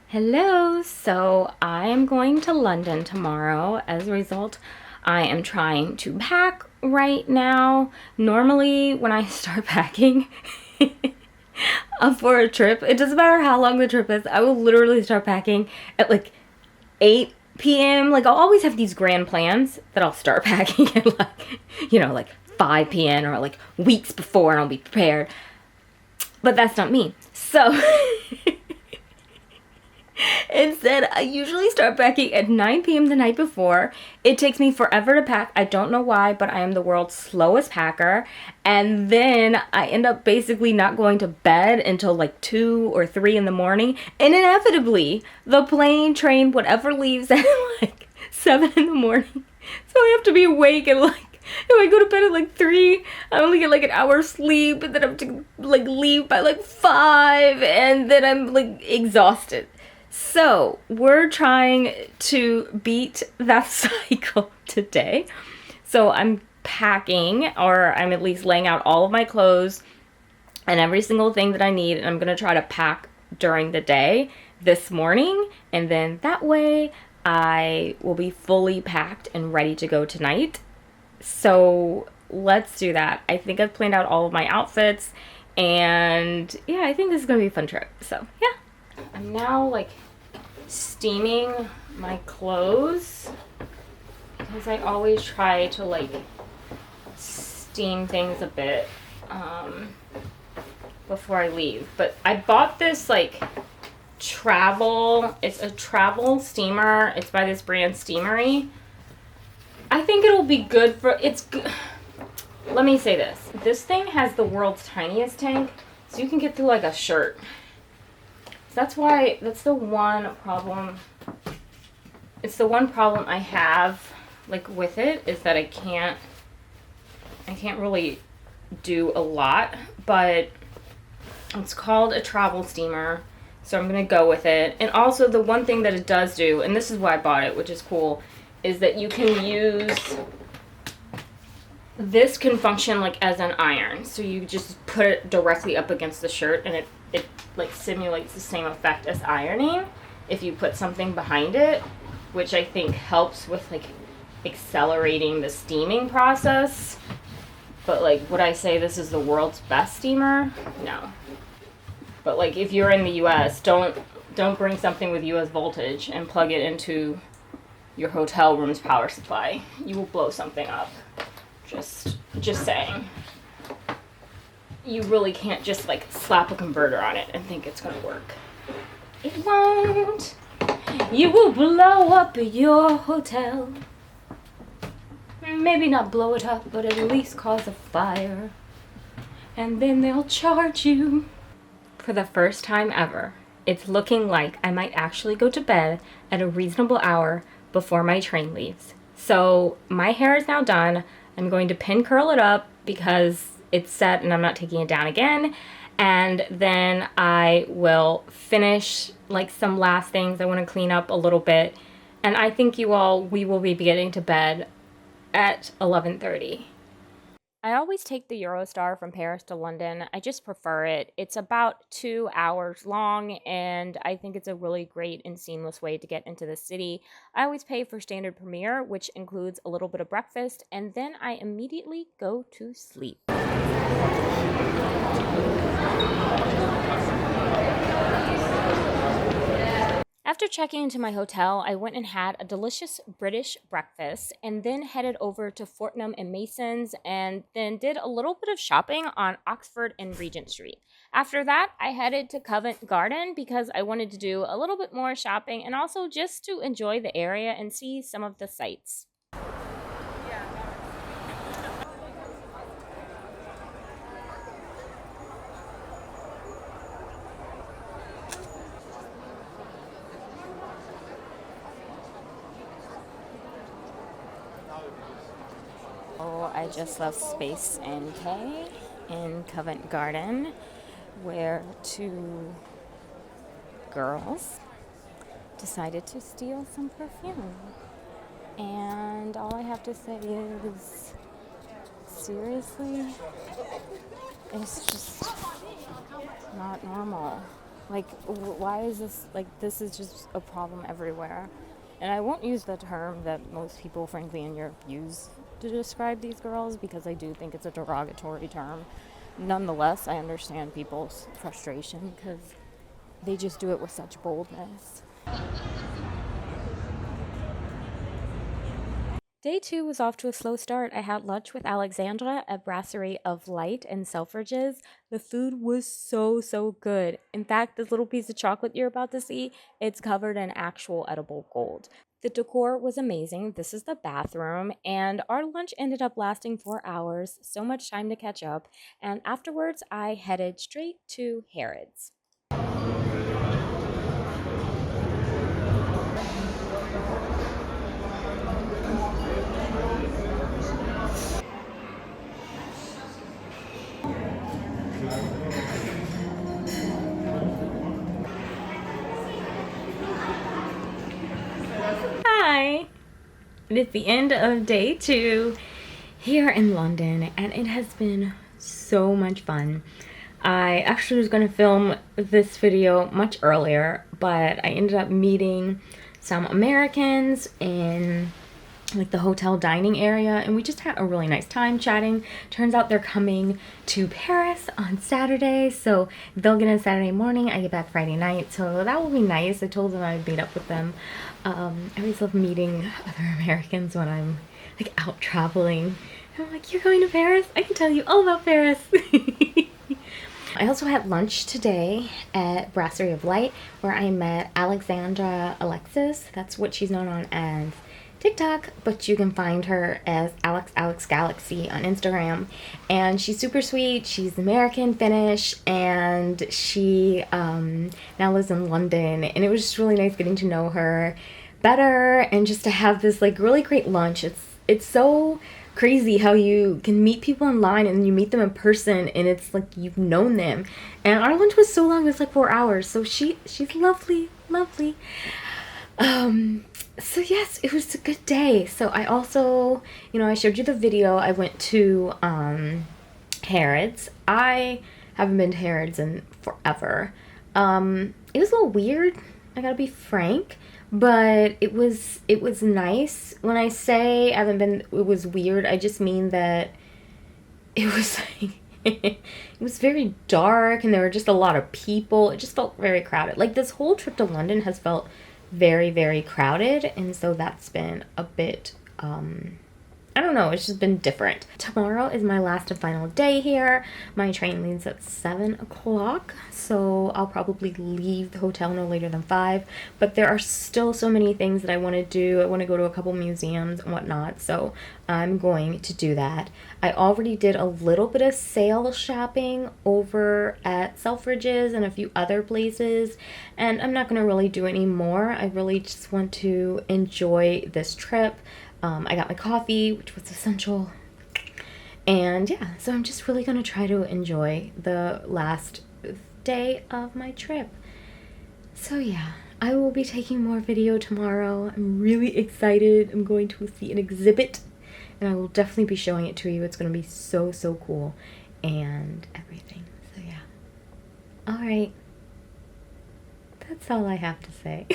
Hello, so I am going to London tomorrow. As a result, I am trying to pack right now. Normally, when I start packing for a trip, it doesn't matter how long the trip is, I will literally start packing at like 8 p.m. Like, I'll always have these grand plans that I'll start packing at like 5 p.m. or like weeks before, and I'll be prepared. But that's not me. So. Instead, I usually start packing at 9 p.m. the night before. It takes me forever to pack. I don't know why, but I am the world's slowest packer. And then I end up basically not going to bed until like 2 or 3 in the morning. And inevitably, the plane, train, whatever leaves at like 7 in the morning. So I have to be awake and if I go to bed at like 3, I only get like an hour's sleep, and then I have to like leave by like 5, and then I'm like exhausted. So we're trying to beat that cycle today. So I'm packing, or I'm at least laying out all of my clothes and every single thing that I need, and I'm going to try to pack during the day this morning, and then that way I will be fully packed and ready to go tonight. So let's do that. I think I've planned out all of my outfits, and yeah, I think this is going to be a fun trip. So yeah, I'm now like steaming my clothes because I always try to like steam things a bit before I leave. But I bought this like it's a travel steamer. It's by this brand Steamery. I think it'll be good for, let me say this. This thing has the world's tiniest tank, so you can get through like a shirt. That's the one problem. It's the one problem I have, like, with it, is that I can't really do a lot, but it's called a travel steamer, so I'm going to go with it. And also the one thing that it does do, and this is why I bought it, which is cool, is that you can use, this can function like as an iron. So you just put it directly up against the shirt, and it like simulates the same effect as ironing if you put something behind it, which I think helps with like accelerating the steaming process. But like, would I say this is the world's best steamer? No. But like, if you're in the US, don't bring something with US voltage and plug it into your hotel room's power supply. You will blow something up. Just saying. You really can't just like slap a converter on it and think it's gonna work. It won't. You will blow up your hotel. Maybe not blow it up, but at least cause a fire. And then they'll charge you. For the first time ever, it's looking like I might actually go to bed at a reasonable hour before my train leaves. So my hair is now done. I'm going to pin curl it up because it's set and I'm not taking it down again. And then I will finish like some last things. I want to clean up a little bit. And I think we will be getting to bed at 11:30. I always take the Eurostar from Paris to London. I just prefer it. It's about 2 hours long, and I think it's a really great and seamless way to get into the city. I always pay for standard premier, which includes a little bit of breakfast, and then I immediately go to sleep. After checking into my hotel, I went and had a delicious British breakfast and then headed over to Fortnum and Mason's and then did a little bit of shopping on Oxford and Regent Street. After that, I headed to Covent Garden because I wanted to do a little bit more shopping and also just to enjoy the area and see some of the sights. Oh, I just love Space NK in Covent Garden, where two girls decided to steal some perfume. And all I have to say is, seriously, it's just not normal. Like, why is this, like, this is just a problem everywhere. And I won't use the term that most people, frankly, in Europe use to describe these girls because I do think it's a derogatory term. Nonetheless, I understand people's frustration because they just do it with such boldness. Day 2 was off to a slow start. I had lunch with Alexandra at Brasserie of Light and Selfridges. The food was so good. In fact, this little piece of chocolate you're about to see, it's covered in actual edible gold. The decor was amazing. This is the bathroom, and our lunch ended up lasting 4 hours, so much time to catch up. And afterwards, I headed straight to Harrods. Hi! It is the end of day 2 here in London, and it has been so much fun. I actually was going to film this video much earlier, but I ended up meeting some Americans in like the hotel dining area, and we just had a really nice time chatting. Turns out they're coming to Paris on Saturday, so they'll get in Saturday morning. I get back Friday night, so that will be nice. I told them I'd meet up with them. I always love meeting other Americans when I'm like out traveling. And I'm like, you're going to Paris? I can tell you all about Paris. I also had lunch today at Brasserie of Light, where I met Alexandra Alexis. That's what she's known on as TikTok, but you can find her as Alex Galaxy on Instagram. And she's super sweet. She's American, Finnish, and she now lives in London. And it was just really nice getting to know her better and just to have this like really great lunch. It's so crazy how you can meet people online and you meet them in person and it's like you've known them. And our lunch was so long, it was like 4 hours. So she's lovely. So yes, it was a good day. So I also, I showed you the video. I went to Harrods. I haven't been to Harrods in forever. It was a little weird, I gotta be frank, but it was nice. When I say I haven't been, it was weird, I just mean that it was like it was very dark and there were just a lot of people. It just felt very crowded. Like this whole trip to London has felt very crowded, and so that's been a bit I don't know, it's just been different. Tomorrow is my last and final day here. My train leaves at 7 o'clock, so I'll probably leave the hotel no later than 5, but there are still so many things that I want to do. I want to go to a couple museums and whatnot, so I'm going to do that. I already did a little bit of sale shopping over at Selfridges and a few other places, and I'm not going to really do any more. I really just want to enjoy this trip. I got my coffee, which was essential. And yeah, so I'm just really going to try to enjoy the last day of my trip. So yeah, I will be taking more video tomorrow. I'm really excited. I'm going to see an exhibit and I will definitely be showing it to you. It's going to be so cool and everything. So yeah. All right. That's all I have to say.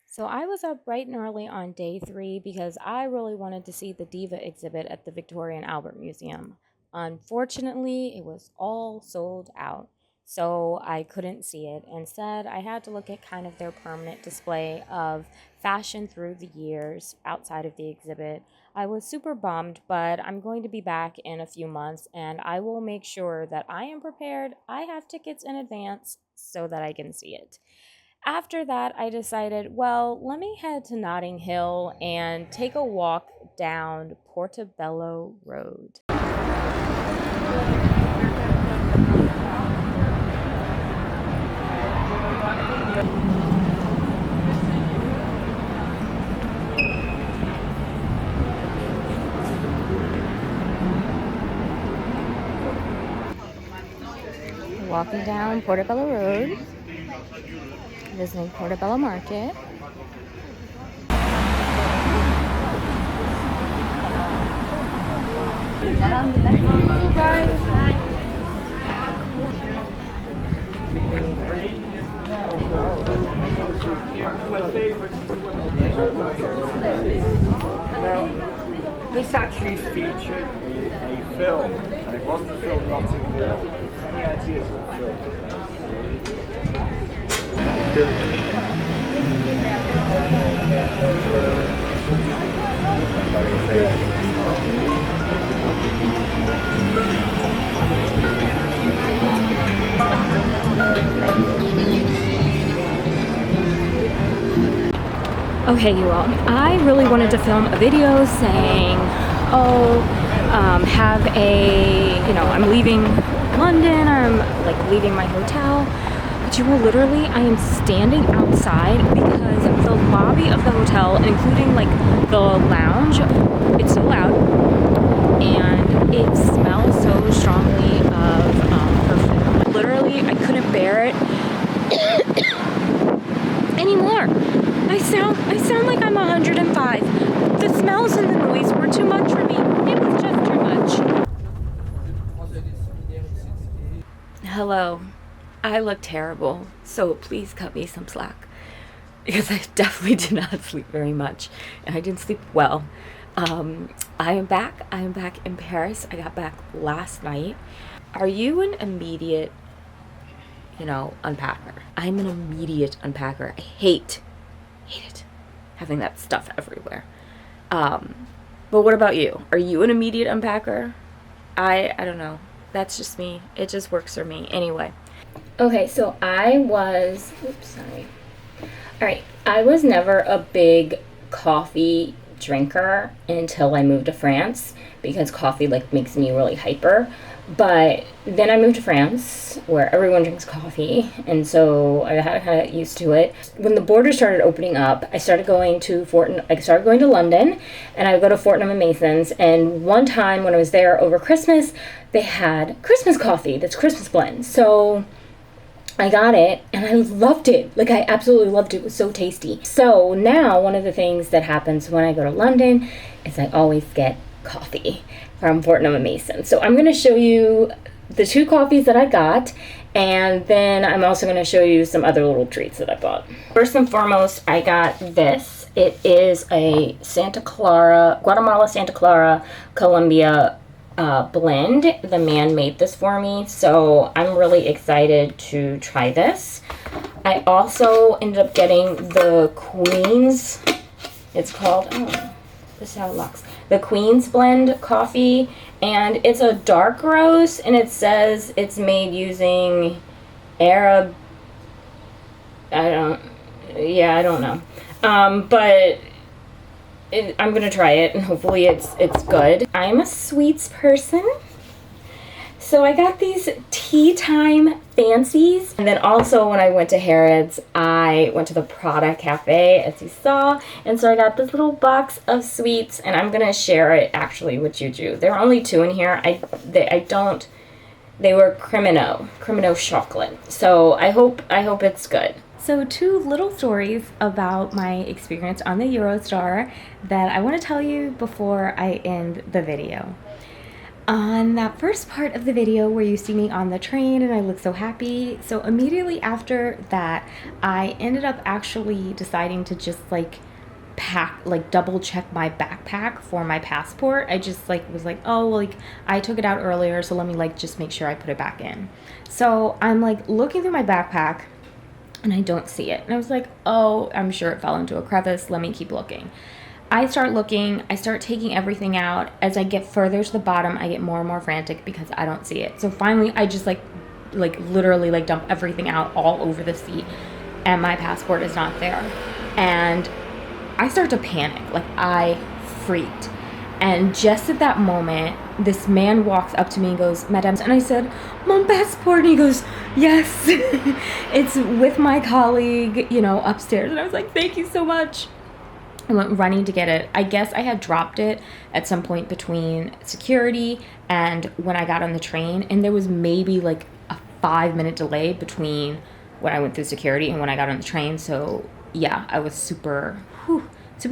So I was up bright and early on day 3 because I really wanted to see the Diva exhibit at the Victoria and Albert Museum. Unfortunately, it was all sold out, so I couldn't see it. Instead, I had to look at kind of their permanent display of fashion through the years outside of the exhibit. I was super bummed, but I'm going to be back in a few months and I will make sure that I am prepared. I have tickets in advance so that I can see it. After that, I decided, well, let me head to Notting Hill and take a walk down Portobello Road. Walking down Portobello Road, visiting Portobello Market. This actually featured a film, and it wasn't the film Nottinghil. Any ideas of the Okay, you all, I really wanted to film a video saying, oh, I'm leaving London, I'm like leaving my hotel. But you will literally, I am standing outside because the lobby of the hotel, including like the lounge, it's so loud and it smells so strongly of perfume. Literally, I couldn't bear it anymore. I sound like I'm 105. The smells and the noise were too much for me. It was just too much. Hello. I look terrible, so please cut me some slack. Because I definitely did not sleep very much. And I didn't sleep well. I am back. I am back in Paris. I got back last night. Are you an immediate, unpacker? I'm an immediate unpacker. I hate it, having that stuff everywhere. But what about you? Are you an immediate unpacker? I don't know. That's just me. It just works for me. Anyway. Okay, so I was never a big coffee drinker until I moved to France because coffee makes me really hyper. But then I moved to France, where everyone drinks coffee, and so I got kind of used to it. When the borders started opening up, I started going to London, and I would go to Fortnum Mason's. And one time when I was there over Christmas, they had Christmas coffee, that's Christmas blend. So I got it, and I loved it. I absolutely loved it. It was so tasty. So now one of the things that happens when I go to London is I always get coffee from Fortnum Mason. So I'm going to show you the 2 coffees that I got, and then I'm also going to show you some other little treats that I bought. First and foremost, I got this. It is a Guatemala Santa Clara Colombia blend. The man made this for me, so I'm really excited to try this. I also ended up getting the Queen's, this is how it looks. The Queen's Blend coffee, and it's a dark roast, and it says it's made using Arab, I don't know. But I'm gonna try it, and hopefully it's good. I'm a sweets person, so I got these tea time fancies. And then also when I went to Harrods, I went to the Prada Cafe, as you saw, and so I got this little box of sweets, and I'm gonna share it actually with Juju. There are only 2 in here. They were Cremino chocolate. So I hope it's good. So 2 little stories about my experience on the Eurostar that I want to tell you before I end the video. On that first part of the video where you see me on the train and I look so happy, so immediately after that, I ended up actually deciding to just double check my backpack for my passport. I just was I took it out earlier, so let me just make sure I put it back in. So I'm looking through my backpack and I don't see it. And I was oh, I'm sure it fell into a crevice. Let me keep looking. I start looking, I start taking everything out. As I get further to the bottom, I get more and more frantic because I don't see it. So finally, I just literally dump everything out all over the seat, and my passport is not there. And I start to panic, I freaked. And just at that moment, this man walks up to me and goes, "Madame," and I said, "Mon passport," and he goes, "Yes." It's with my colleague, upstairs. And I was "Thank you so much." I went running to get it. I guess I had dropped it at some point between security and when I got on the train, and there was maybe a 5-minute delay between when I went through security and when I got on the train. So yeah, I was super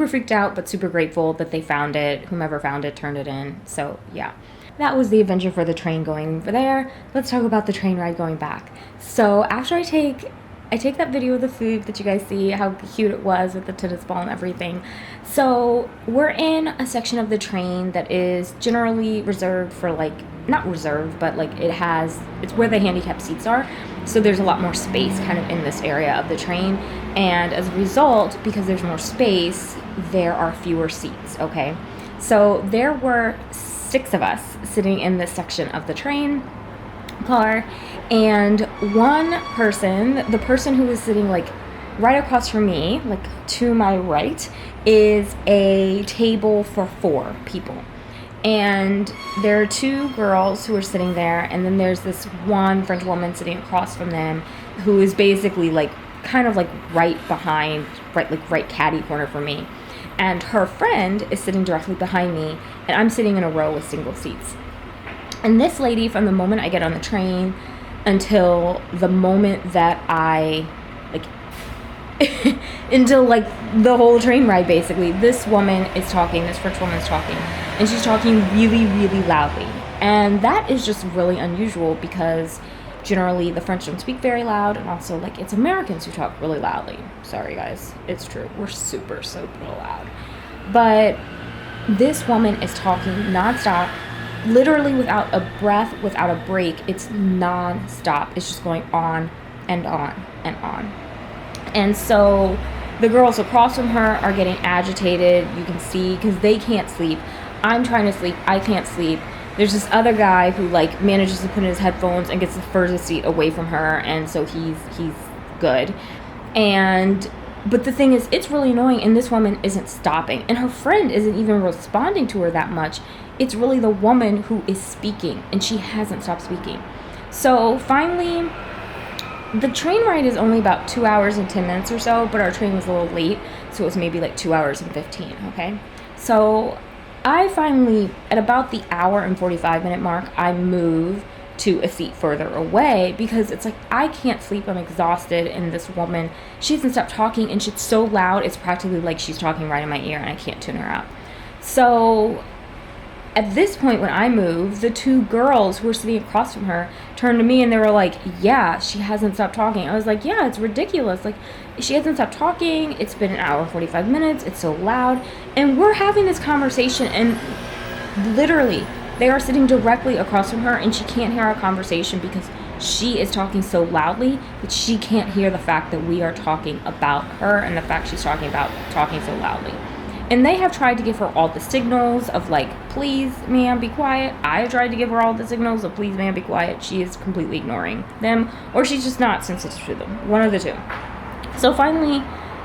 freaked out, but super grateful that they found it. Whomever found it turned it in. So yeah. that was the adventure for the train going over there. Let's talk about the train ride going back. So after I take that video of the food that you guys see, how cute it was with the tennis ball and everything. So we're in a section of the train that is generally reserved for, like, not reserved, but like it's where the handicapped seats are. So there's a lot more space kind of in this area of the train. And as a result, because there's more space, there are fewer seats, okay? So there were 6 of us sitting in this section of the train car, and one person, the person who was sitting like right across from me, like to my right, is a table for 4 people. And there are 2 girls who are sitting there, and then there's this one French woman sitting across from them who is basically like kind of like right behind, right caddy corner for me. And her friend is sitting directly behind me, and I'm sitting in a row with single seats. And this lady, from the moment I get on the train until the moment that I, like, until like the whole train ride basically, this woman is talking, this French woman is talking, and she's talking really, really loudly. And that is just really unusual because generally the French don't speak very loud, and also like it's Americans who talk really loudly. Sorry guys, it's true. We're super loud. But this woman is talking nonstop, literally without a breath, without a break. It's non-stop. It's just going on and on and on. And so the girls across from her are getting agitated, you can see, because they can't sleep. I'm trying to sleep. I can't sleep. There's this other guy who like manages to put in his headphones and gets the furthest seat away from her, and so he's good. But the thing is, it's really annoying, and this woman isn't stopping, and her friend isn't even responding to her that much. It's really the woman who is speaking, and she hasn't stopped speaking. So finally, the train ride is only about 2 hours and 10 minutes or so, but our train was a little late, so it was maybe like 2 hours and 15, okay? So I finally, at about the hour and 45-minute mark, I move to a seat further away because it's like, I can't sleep, I'm exhausted, and this woman, she hasn't stopped talking, and she's so loud, it's practically like she's talking right in my ear, and I can't tune her out. So at this point, when I moved, the 2 girls who were sitting across from her turned to me and they were like, yeah, she hasn't stopped talking. I was like, yeah, it's ridiculous. Like, she hasn't stopped talking. It's been an hour and 45 minutes. It's so loud. And we're having this conversation, and literally they are sitting directly across from her, and she can't hear our conversation because she is talking so loudly that she can't hear the fact that we are talking about her and the fact she's talking so loudly. And they have tried to give her all the signals of like, please, ma'am, be quiet. I have tried to give her all the signals of please, ma'am, be quiet. She is completely ignoring them, or she's just not sensitive to them. One of the 2. So finally,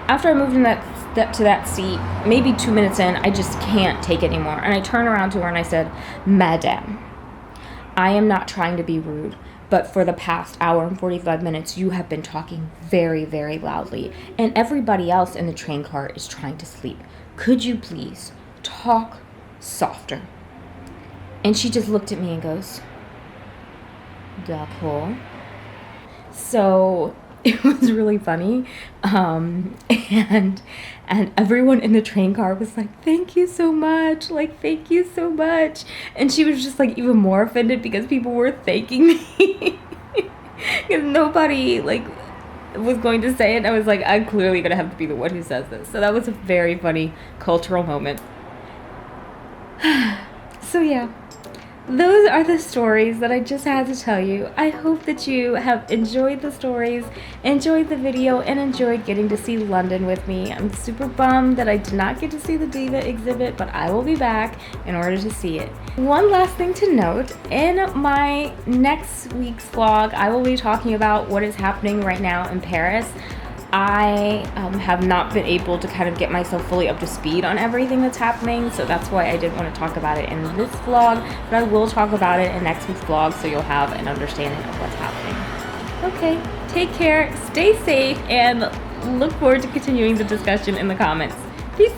after I moved in to that seat, maybe 2 minutes in, I just can't take it anymore. And I turned around to her and I said, Madame, I am not trying to be rude, but for the past hour and 45 minutes, you have been talking very, very loudly, and everybody else in the train car is trying to sleep. Could you please talk softer? And she just looked at me and goes, d'accord. So it was really funny. And everyone in the train car was like, thank you so much. Like, thank you so much. And she was just like even more offended because people were thanking me. Because nobody like was going to say it. I was like, I'm clearly going to have to be the one who says this. So that was a very funny cultural moment. So yeah, those are the stories that I just had to tell you. I hope that you have enjoyed the stories, enjoyed the video, and enjoyed getting to see London with me. I'm super bummed that I did not get to see the Diva exhibit, but I will be back in order to see it. One last thing to note, in my next week's vlog, I will be talking about what is happening right now in Paris. I have not been able to kind of get myself fully up to speed on everything that's happening, so that's why I didn't want to talk about it in this vlog, but I will talk about it in next week's vlog so you'll have an understanding of what's happening. Okay, take care, stay safe, and look forward to continuing the discussion in the comments. Peace!